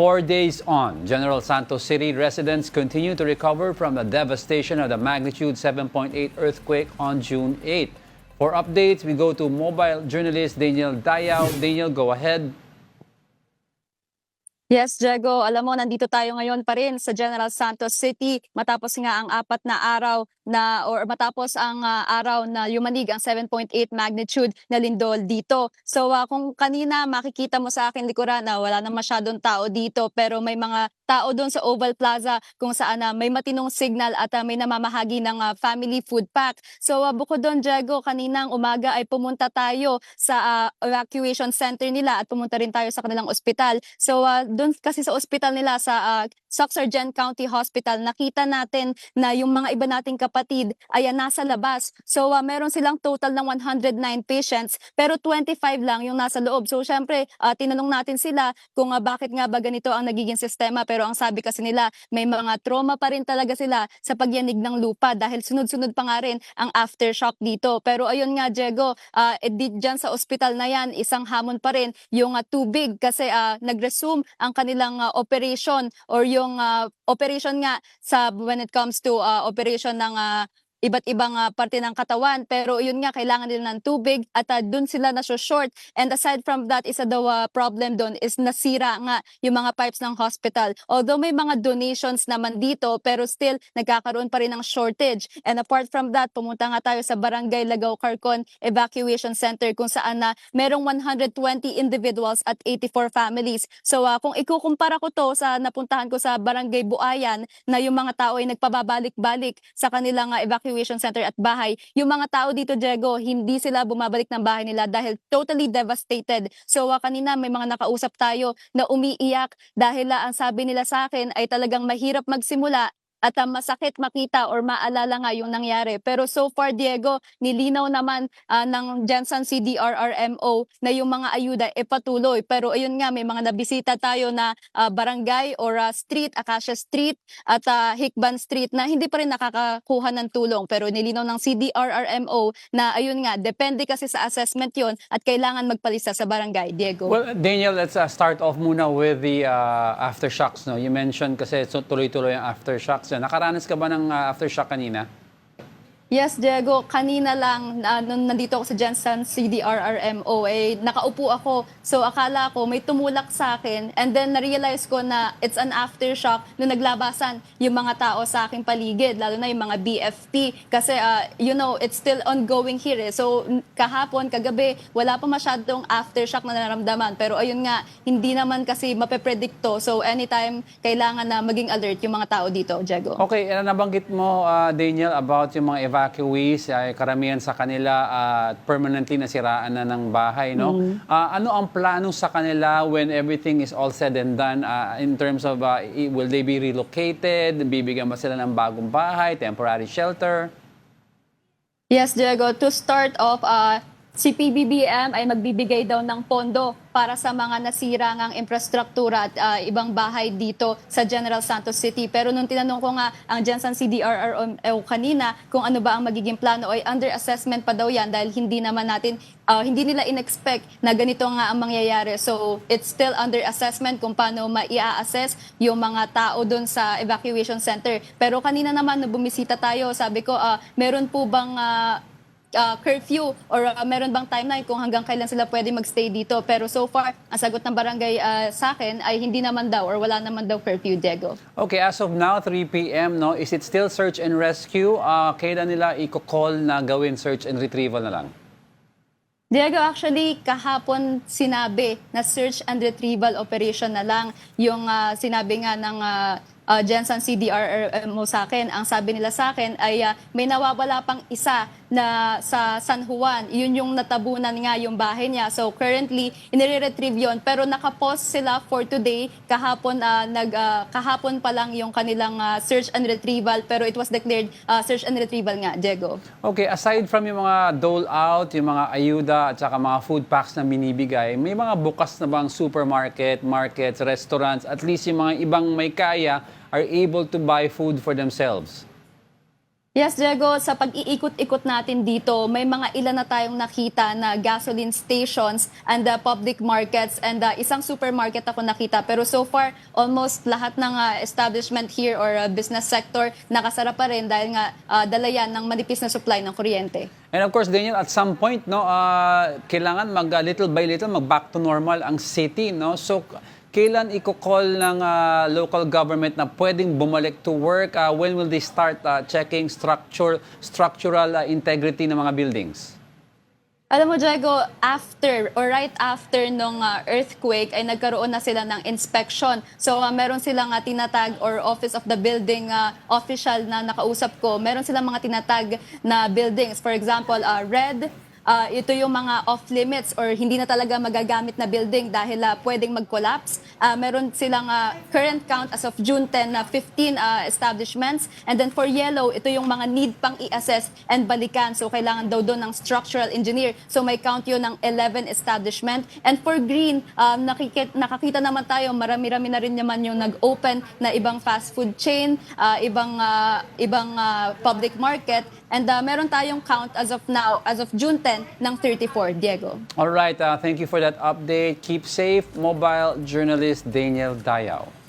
4 days on, General Santos City residents continue to recover from the devastation of the magnitude 7.8 earthquake on June 8. For updates, we go to mobile journalist Daniel Dayaw. Daniel, go ahead. Yes, Diego. Alam mo, nandito tayo ngayon pa rin sa General Santos City matapos nga ang 4 na araw or matapos ang araw na yumanig ang 7.8 magnitude na lindol dito. So kung kanina makikita mo sa akin likuran na wala na masyadong tao dito pero may mga tao doon sa Oval Plaza kung saan may matinong signal at may namamahagi ng family food pack. So bukod doon, Diego, kaninang umaga ay pumunta tayo sa evacuation center nila at pumunta rin tayo sa kanilang ospital. So doon kasi sa ospital nila sa Soc-Sargent County Hospital, nakita natin na yung mga iba nating kapatid ay nasa labas. So meron silang total ng 109 patients pero 25 lang yung nasa loob. So syempre tinanong natin sila kung bakit nga ba ganito ang nagiging sistema, pero ang sabi kasi nila may mga trauma pa rin talaga sila sa pagyanig ng lupa dahil sunod-sunod pa nga rin ang aftershock dito. Pero ayun nga, Diego, dyan sa ospital na yan, isang hamon pa rin yung tubig kasi nag-resume ang kanilang operation or yung operation nga sa when it comes to operation ng iba't ibang parte ng katawan, pero yun nga kailangan nila ng tubig at dun sila na short. And aside from that, isa daw problem doon is nasira nga yung mga pipes ng hospital. Although may mga donations naman dito, pero still nagkakaroon pa rin ng shortage. And apart from that, pumunta nga tayo sa Barangay Lagaw Carcon Evacuation Center kung saan na merong 120 individuals at 84 families. So kung ikukumpara ko to sa napuntahan ko sa Barangay Buayan na yung mga tao ay nagpababalik-balik sa kanilang evacuation center at bahay, yung mga tao dito, Diego, hindi sila bumabalik ng bahay nila dahil totally devastated. So kanina may mga nakausap tayo na umiiyak dahil ang sabi nila sa akin ay talagang mahirap magsimula at masakit makita or maalala nga yung nangyari. Pero so far, Diego, nilinaw naman ng Jensen CDRRMO na yung mga ayuda patuloy. Pero ayun nga, may mga nabisita tayo na barangay or street, Acacia Street at Hikban Street na hindi pa rin nakakakuha ng tulong. Pero nilinaw ng CDRRMO na ayun nga, depende kasi sa assessment yon at kailangan magpalista sa barangay, Diego. Well, Daniel, let's start off muna with the aftershocks. No? You mentioned kasi tuloy-tuloy ang aftershocks. Nakaranas ka ba ng aftershock kanina? Yes, Diego, kanina lang nung nandito ako sa Jensen CDRRMO, nakaupo ako. So akala ko may tumulak sa akin and then na-realize ko na it's an aftershock nung naglabasan yung mga tao sa aking paligid, lalo na yung mga BFP. Kasi it's still ongoing here. So kahapon, kagabi, wala pa masyadong aftershock na naramdaman. Pero ayun nga, hindi naman kasi mapepredicto. So anytime, kailangan na maging alert yung mga tao dito, Diego. Okay, nabanggit mo, Daniel, about yung mga evacuees, karamihan sa kanila permanently nasiraan na ng bahay, no? Ano ang plano sa kanila when everything is all said and done in terms of will they be relocated? Bibigyan ba sila ng bagong bahay, temporary shelter? Yes, Diego. To start off, si PBBM ay magbibigay daw ng pondo para sa mga nasira ngang infrastruktura at ibang bahay dito sa General Santos City. Pero nung tinanong ko nga ang Jensen CDRRMO kanina kung ano ba ang magiging plano, ay under assessment pa daw yan dahil hindi nila in-expect na ganito nga ang mangyayari. So it's still under assessment kung paano maia-assess yung mga tao doon sa evacuation center. Pero kanina naman nung bumisita tayo, sabi ko, meron po bang curfew or meron bang timeline kung hanggang kailan sila pwede magstay dito? Pero so far, ang sagot ng barangay sa akin ay hindi naman daw or wala naman daw curfew, Diego. Okay, as of now, 3 p.m., no, is it still search and rescue? Kailan nila i-call na gawin search and retrieval na lang? Diego, actually, kahapon sinabi na search and retrieval operation na lang yung sinabi nga ng Jensen CDRRMO sa akin. Ang sabi nila sa akin ay may nawawala pang isa na sa San Juan. Yun yung natabunan nga yung bahay niya. So currently, inire-retrieve yun. Pero nakapause sila for today. Kahapon, kahapon pa lang yung kanilang search and retrieval. Pero it was declared search and retrieval nga, Diego. Okay, aside from yung mga dole-out, yung mga ayuda at saka mga food packs na binibigay, may mga bukas na bang supermarket, markets, restaurants, at least yung mga ibang may kaya are able to buy food for themselves? Yes, Diego, sa pag-iikot-ikot natin dito, may mga ilan na tayong nakita na gasoline stations and public markets and isang supermarket ako nakita. Pero so far, almost lahat ng establishment here or business sector nakasara pa rin dahil nga dala yan ng manipis na supply ng kuryente. And of course, Daniel, at some point, no, kailangan little by little mag-back to normal ang city, no? So, kailan i-call ng local government na pwedeng bumalik to work? When will they start checking structural integrity ng mga buildings? Alam mo, Diego, after or right after nung earthquake ay nagkaroon na sila ng inspection. So meron silang tinatag or office of the building official na nakausap ko. Meron silang mga tinatag na buildings. For example, red, ito yung mga off-limits or hindi na talaga magagamit na building dahil pwedeng mag-collapse. Meron silang current count as of June 10 na 15 establishments. And then for yellow, ito yung mga need pang i-assess and balikan. So kailangan daw doon ng structural engineer. So may count yun ng 11 establishment. And for green, nakakita naman tayo, marami-rami na rin naman yung nag-open na ibang fast food chain, ibang public market. And meron tayong count as of now, as of June 10, ng 34, Diego. All right, thank you for that update. Keep safe, mobile journalist Daniel Dayao.